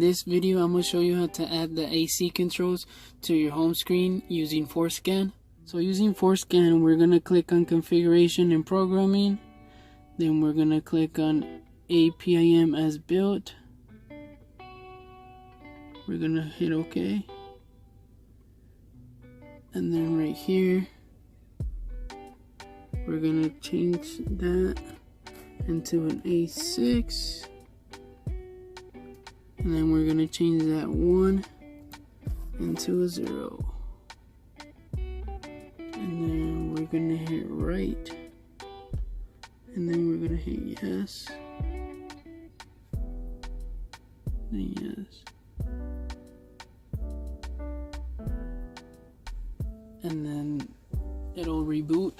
this video, I'm going to show you how to add the AC controls to your home screen using FORScan. So using FORScan, we're going to click on Configuration and Programming. Then we're going to click on APIM as built. We're going to hit OK. And then right here, we're going to change that into an A6. And then we're going to change that 1 into a 0. And then we're going to hit right. And then we're going to hit yes. And yes. And then it'll reboot.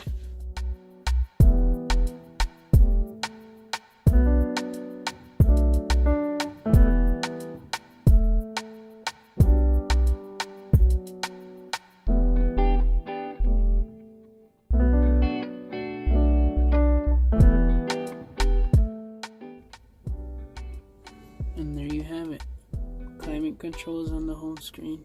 And there you have it. Climate controls on the home screen.